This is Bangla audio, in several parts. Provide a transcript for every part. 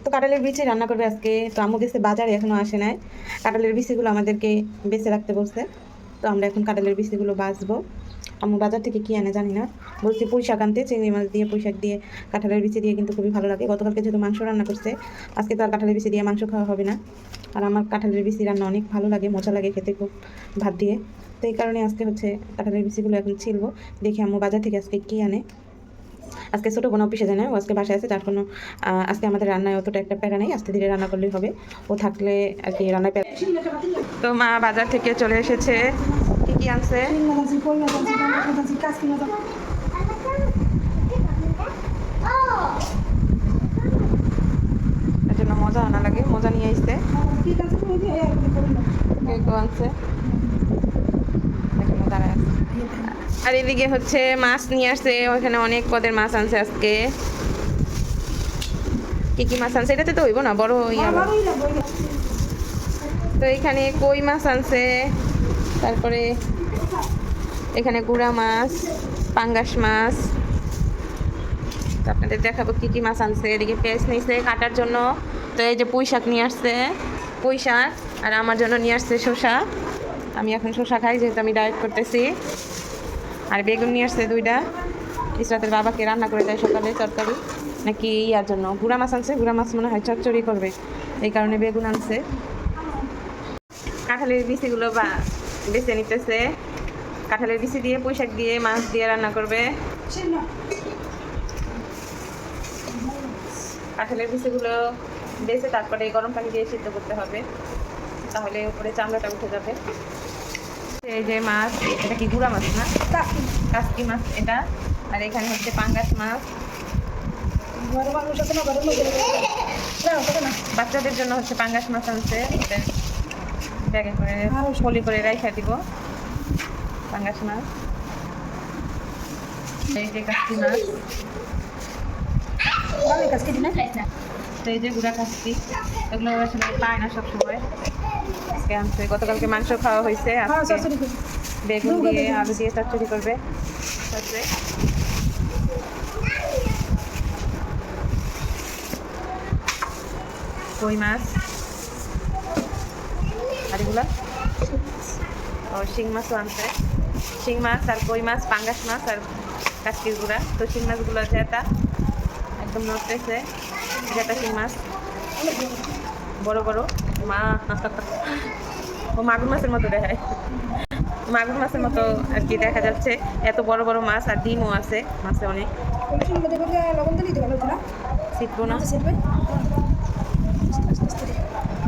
তো কাঁঠালের বিচি রান্না করবে আজকে। তো আম্মু গেছে বাজারে, এখনো আসে নাই। কাঁঠালের বিচিগুলো আমাদেরকে বেঁচে রাখতে বলছে। তো আমরা এখন কাঁঠালের বিচিগুলো বাছবো। আম্মু বাজার থেকে কি আনে জানি না। বলছি পুঁই শাক আনতে, চিংড়ি মাছ দিয়ে পুঁই শাক দিয়ে কাঁঠালের বিচি দিয়ে কিন্তু খুবই ভালো লাগে। গতকালকে যেহেতু মাংস রান্না করছে, আজকে তো আর কাঁঠালের বিচি দিয়ে মাংস খাওয়া হবে না। আর আমার কাঁঠালের বিচি রান্না অনেক ভালো লাগে, মজা লাগে খেতে খুব ভাত দিয়ে। তো এই কারণে আজকে হচ্ছে কাঁঠালের বিচিগুলো এখন ছিলবো। দেখি আম্মু বাজার থেকে আজকে কি আনে। আজকে ছোটো বোন অফিসে যায় না, ও আজকে বাসায় আছে, যার কোনো আজকে আমাদের রান্নায় অতটা একটা প্যারা নেই, আস্তে ধীরে রান্না করলেই হবে। ও থাকলে আর কি রান্নায় প্যারা। তো মা বাজার থেকে চলে এসেছে। কি কি আনছে? এর জন্য মজা আনা লাগে, মজা নিয়ে আসছে। কেউ আনছে, দাঁড়ায় আছে। আর এদিকে হচ্ছে মাছ নিয়ে আসছে, ওখানে অনেক পদের মাছ আনছে আজকে। কি কি মাছ আনছে এটাতে তো হইব না, বড় তো এখানে কই মাছ আনছে, তারপরে এখানে গুড়া মাছ, পাঙ্গাস মাছ। আপনাদের দেখাবো কি কি মাছ আনছে। এদিকে পেঁয়াজ নিয়েছে কাটার জন্য। তো এই যে পুঁই শাক নিয়ে আসছে, পুঁই শাক। আর আমার জন্য নিয়ে আসছে শসা। আমি এখন শসা খাই যেহেতু আমি ডায়েট করতেছি। আর বেগুন নিয়ে আসছে 2টা। ইসরাতের বাবাকে রান্না করে দেয় সকালে তরকারি, নাকি ইয়ার জন্য গুড়া মাছ আনছে। গুড়া মাছ মনে হয় চচ্চড়ি করবে, এই কারণে বেগুন আনছে। কাঁঠালের বিচিগুলো বেছে নিতেছে। কাঁঠালের বিচি দিয়ে পুঁই শাক দিয়ে মাছ দিয়ে রান্না করবে। কাঁঠালের বিচিগুলো বেছে তারপরে গরম পানি দিয়ে সিদ্ধ করতে হবে, তাহলে উপরে চামড়াটা উঠে যাবে। এই যে মাছ, এটা কি গুড়া মাছ না, কাসকি মাছ এটা। আর এখানে হচ্ছে পাঙ্গাস মাছ। বাচ্চাদের জন্য হচ্ছে পাঙ্গাস মাছ আনছে, ব্যাগে করে ফলি করে রাইখা দিব। পাঙ্গাস মাছ, এই যে কাসকি মাছ, এই যে গুড়া কাসকি। এগুলো আসলে পায় না সবসময়, আজকে আনছে। গতকালকে মাংস খাওয়া হয়েছে, আজকে বেগুন দিয়ে আলু দিয়ে চচ্চড়ি করবে। কই মাছ, আর এগুলো শিং মাছও আনছে। শিং মাছ আর কই মাছ, পাঙ্গাস মাছ আর কাসকির গুঁড়া। তো শিং মাছগুলো জেতা একদম নড়তেছে, জেতা শিং মাছ বড় বড়। মা ও মাগুর মাছের মতো দেখায়, মাগুর মাছের মতো আর কি দেখা যাচ্ছে। এত বড় বড় মাছ, আর ডিমও আছে মাছে অনেক। ছিটবো না,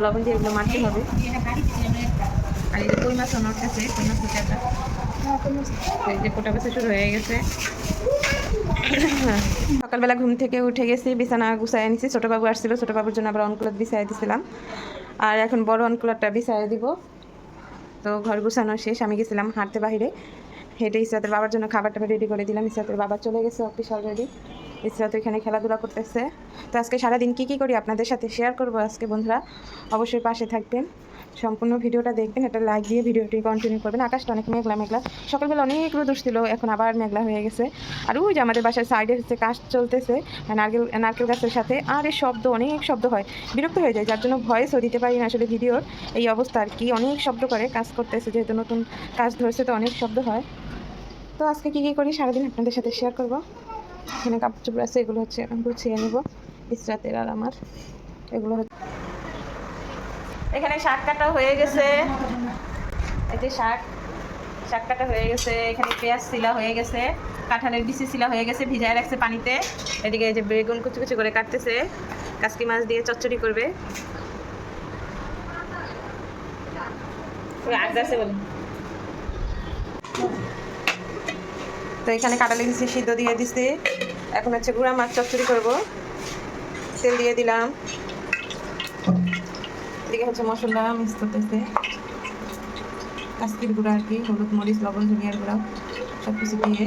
লবণ দিয়ে এগুলো মারতে হবে। আর এই যে কই মাছও নড়তেছে, কই মাছ জেতা। এই যে কোটা বেচা শুরু হয়ে গেছে। সকালবেলা ঘুম থেকে উঠে গেছি, বিছানা গুছাই নিছি। ছোটোবাবু আসছিল, ছোটোবাবুর জন্য আবার অনকুলার বিছাই দিছিলাম। আর এখন বড় অনকুলারটা বিছাই দিব। তো ঘর গুছানো শেষ, আমি গেছিলাম হাঁটতে বাহিরে। হেঁটে ইসরাতের বাবার জন্য খাবার টাবার রেডি করে দিলাম। ইসরাতের বাবা চলে গেছে অফিস অলরেডি। ইসরাত এখানে খেলাধুলা করতেছে। তো আজকে সারাদিন কী করি আপনাদের সাথে শেয়ার করব আজকে। বন্ধুরা অবশ্যই পাশে থাকবেন, সম্পূর্ণ ভিডিওটা দেখবেন, এটা লাইক দিয়ে ভিডিওটি কন্টিনিউ করবেন। আকাশটা অনেক মেঘলা মেঘলা, সকালবেলা অনেক রোদ ছিল, এখন আবার মেঘলা হয়ে গেছে। আর ওই যে আমাদের বাসার সাইডে হচ্ছে কাজ চলতেছে নারকেল গাছের সাথে। আর এই শব্দ, অনেক শব্দ হয়, বিরক্ত হয়ে যায়, যার জন্য ভয়েসও দিতে পারি না আসলে ভিডিওর। এই অবস্থা আর কি, অনেক শব্দ করে, কাজ করতেছে যেহেতু, নতুন কাজ ধরছে, তো অনেক শব্দ হয়। তো আজকে কী করি সারাদিন আপনাদের সাথে শেয়ার করব। এখানে কাপড় চোপড় আছে, এগুলো হচ্ছে গুছিয়ে নেব ইসরাতের আর আমার। এগুলো হচ্ছে, এখানে শাক কাটা হয়ে গেছে। এই যে শাক কাটা হয়ে গেছে। এখানে পেঁয়াজ সিলা হয়ে গেছে, কাঁঠালের বিচি সিলা হয়ে গেছে, ভিজায় রাখছে পানিতে। এদিকে এই যে বেগুন কুচি কুচি করে কাটতেছে, কাসকি মাছ দিয়ে চচ্চড়ি করবে। তো এখানে কাঁঠালের বিচি সিদ্ধ দিয়ে দিচ্ছি। এখন হচ্ছে গুঁড়া মাছ চচ্চড়ি করব। তেল দিয়ে দিলাম। এদিকে হচ্ছে মশলা মিক্স করতেছে, কাসকির গুঁড়া আর কি, হলুদ মরিচ লবণ ধনিয়ার গুঁড়া সব কিছু দিয়ে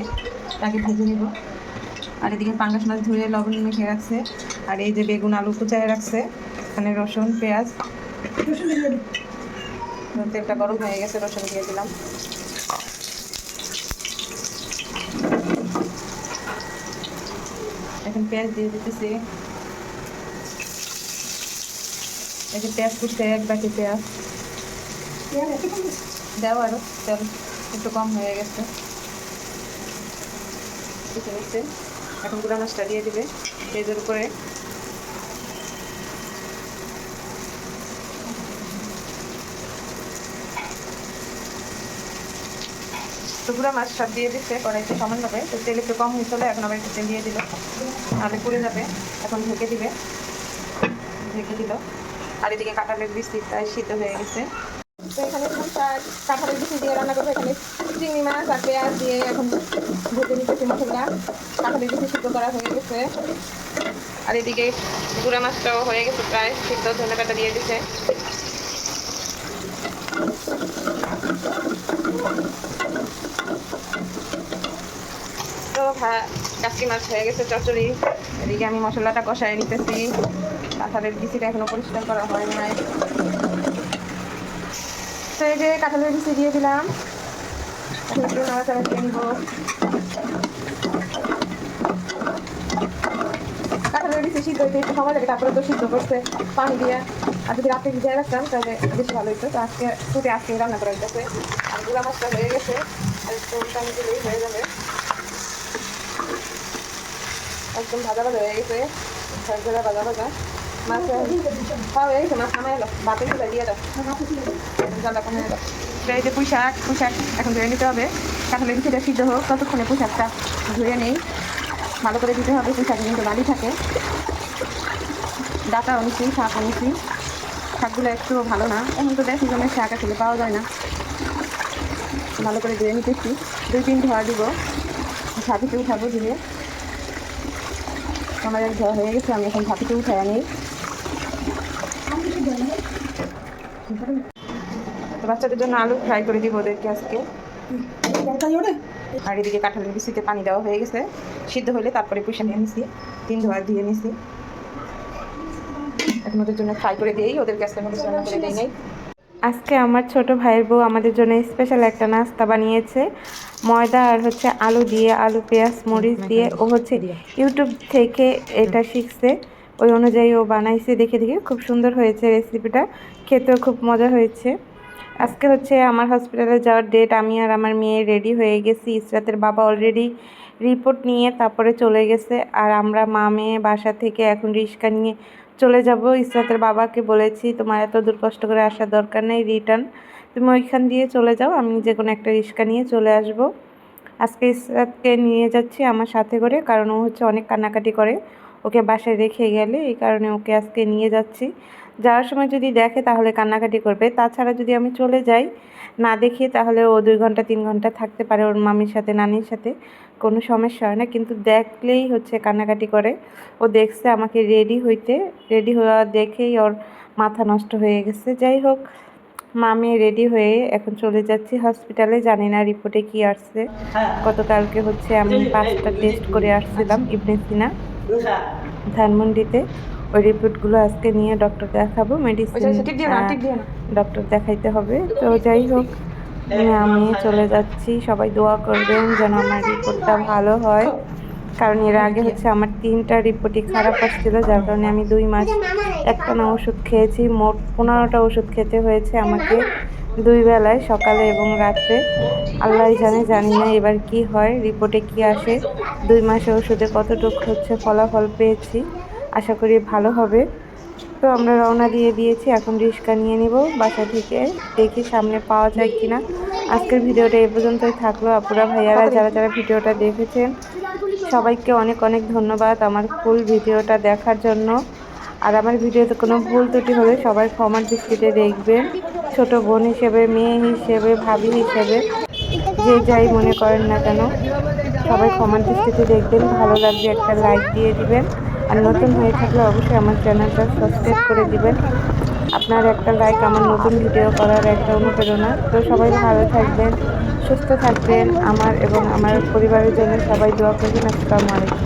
তাকে ভেজে নেব। আর এদিকে পাঙ্গাস মাছ ধুয়ে লবণ মেখে রাখছে। আর এই যে বেগুন আলু কুচায় রাখছে, এখানে রসুন পেঁয়াজ। তেলটা গরম হয়ে গেছে, রসুন দিয়ে দিলাম। এখন পেঁয়াজ দিয়ে দিতেছি। এই যে পেঁয়াজ কুচতে এক বাটি পেঁয়াজ দেওয়া আরো তেল একটু কম হয়ে গেছে। এখন গুঁড়া মাছটা দিয়ে দিবে পেঁয়াজের উপরে। তো গুঁড়া মাছ সব দিয়ে দিচ্ছে কড়াইতে সমানভাবে। তো তেল একটু কম হয়ে চলে, এখন আবার একটু তেল দিয়ে দিল, তাহলে পুড়ে যাবে। এখন ঢেকে দিবে, ঢেকে দিল। আর এদিকে কাঁঠালের বীজটা সিদ্ধ হয়ে গেছে। তো এখানে কাঁঠালের বীজ দিয়ে রান্না করবো। এখানে চিংড়ি মাছ আর পেঁয়াজ দিয়ে এখন ভেজে নিতেছি মশলা। কাঁঠালের বীজ সিদ্ধ করা হয়ে গেছে। আর এদিকে গুঁড়া মাছটাও হয়ে গেছে প্রায় সিদ্ধ, ধনেপাতা দিয়ে দিচ্ছে। তো কাশি মাছ হয়ে গেছে চচ্চড়ি। এদিকে আমি মশলাটা কষায় নিতেছি। কাঁঠালের বিচিটা এখনো পরিষ্কার করা হয় নাই। তো এই যে কাঁঠালের বিচি দিয়ে দিলাম, এখন একটু নাড়াচাড়া দিয়ে নিব। কাঁঠালের বিচি সিদ্ধ হইতে একটু সময় লাগে, তারপরে তো সিদ্ধ করছে পানি দিয়ে। আর যদি রাত্রে ভিজিয়ে রাখতাম তাহলে বেশি ভালো হইতো। তো আজকে রান্না করা হইতেছে। আর গুঁড়া মাছটা হয়ে গেছে, আর একটু পানি দিলেই হয়ে যাবে। একদম ভাজা ভাজা হয়ে গেছে, ঝরঝরা ভাজা ভাজা মাছ হয়ে গেছে। মাছ নামাই এলো, বাপে তুলে দিয়ে দাও, জলটা কমে এলো। এই যে পুঁই শাক এখন ধুয়ে নিতে হবে। কাঁঠালের বিচিটা সিদ্ধ হোক, ততক্ষণে পুঁই শাকটা ধুয়ে নেই। ভালো করে দিতে হবে, পুঁই শাকে কিন্তু বালি থাকে। ডাটা অনেছি, শাক অনেছি। শাকগুলো একটু ভালো না, এখন তো দেখি জন্য শাক আসলে পাওয়া যায় না। ভালো করে ধুয়ে নিতেছি, 2-3 ধোয়া দিব। ঝাঁপিতে উঠাবো ধুয়ে। আমার এক ধোয়া হয়ে গেছে, আমি এখন ঝাঁপিতে উঠাই আনি। তো বাচ্চাদের জন্য আলু ফ্রাই করে দিব ওদেরকে আজকে। আর এদিকে কাঁঠালের বিচিতে পানি দেওয়া হয়ে গেছে, সিদ্ধ হলে তারপরে পুষে নিয়ে নিছি, 3 ধোয়া দিয়ে নিছি। এখন ওদের জন্য ফ্রাই করে দিই, ওদেরকে আজকে মরিচ রান্না করে দিই নাই। আজকে আমার ছোট ভাইয়ের বউ আমাদের জন্য স্পেশাল একটা নাস্তা বানিয়েছে, ময়দা আর হচ্ছে আলু দিয়ে, আলু পেঁয়াজ মরিচ দিয়ে। ও হচ্ছে ইউটিউব থেকে এটা শিখছে, ওই অনুযায়ী ও বানাইছে। দেখে দেখে খুব সুন্দর হয়েছে রেসিপিটা, খেতেও খুব মজা হয়েছে। আজকে হচ্ছে আমার হসপিটালে যাওয়ার ডেট। আমি আর আমার মেয়ে রেডি হয়ে গেছি। ইসরাতের বাবা অলরেডি রিপোর্ট নিয়ে তারপরে চলে গেছে। আর আমরা মা মেয়ে বাসা থেকে এখন রিক্সা নিয়ে চলে যাব। ইসরাতের বাবাকে বলেছি, তোমার এত দূর কষ্ট করে আসার দরকার নেই, রিটার্ন তুমি ওইখান দিয়ে চলে যাও, আমি যে কোনো একটা রিক্সা নিয়ে চলে আসব। আজকে ইসরাতকে নিয়ে যাচ্ছি আমার সাথে করে, কারণ ও হচ্ছে অনেক কান্নাকাটি করে ওকে বাসায় রেখে গেলে, এই কারণে ওকে আজকে নিয়ে যাচ্ছি। যাওয়ার সময় যদি দেখে তাহলে কান্নাকাটি করবে, তাছাড়া যদি আমি চলে যাই না দেখি তাহলে ও 2 ঘন্টা 3 ঘন্টা থাকতে পারে ওর মামির সাথে নানির সাথে, কোনো সমস্যা হয় না। কিন্তু দেখলেই হচ্ছে কান্নাকাটি করে। ও দেখছে আমাকে রেডি হওয়া দেখেই ওর মাথা নষ্ট হয়ে গেছে। যাই হোক, মামি রেডি হয়ে এখন চলে যাচ্ছি হসপিটালে। জানি না রিপোর্টে কি আসছে। গতকালকে হচ্ছে আমি 5টা টেস্ট করে আসছিলাম ইবনে সিনা ধানমন্ডিতে। ওই রিপোর্টগুলো আজকে নিয়ে ডক্টর দেখাবো, মেডিসিন ডক্টর দেখাইতে হবে। তো যাই হোক, আমি চলে যাচ্ছি। সবাই দোয়া করবেন যেন আমার রিপোর্টটা ভালো হয়, কারণ এর আগে হচ্ছে আমার 3টা রিপোর্টই খারাপ আসছিল, যার কারণে আমি 2 মাস একটানা ওষুধ খেয়েছি। মোট 15টা ওষুধ খেতে হয়েছে আমাকে 2 বেলায়, সকালে এবং রাত্রে। আল্লাহ জানি না এবার কি হয়, রিপোর্টে কি আসে। 2 মাসে ওষুধে কতটুকু হচ্ছে ফলাফল পেয়েছি, আশা করি ভালো হবে। তো আমরা রওনা দিয়ে দিয়েছি, এখন রিক্সা নিয়ে নিব বাসা থেকে। দেখি সামনে পাওয়া যায় কিনা। আজকের ভিডিওটা এই পর্যন্তই থাকলো। আপুরা ভাইয়ারা যারা ভিডিওটা দেখেছেন সবাইকে অনেক অনেক ধন্যবাদ আমার ফুল ভিডিওটা দেখার জন্য। আর আমার ভিডিওতে কোনো ভুল ত্রুটি হলে সবাই ক্ষমার দৃষ্টিতে দেখবেন। ছোট বোন হিসেবে, মেয়ে হিসেবে, ভাবি হিসেবে, যে যাই মনে করেন না কেন সবাই ক্ষমার দৃষ্টিতে দেখবেন। ভালো লাগবে একটা লাইক দিয়ে দিবেন, আর নতুন হয়ে থাকলে অবশ্যই আমার চ্যানেলটা সাবস্ক্রাইব করে দিবেন। আপনার একটা লাইক আমার নতুন ভিডিও করার একটা অনুপ্রেরণা। তো সবাই ভালো থাকবেন, সুস্থ থাকবেন, আমার এবং আমার পরিবারের জন্য সবাই দোয়া করবেন। আসসালামু আলাইকুম।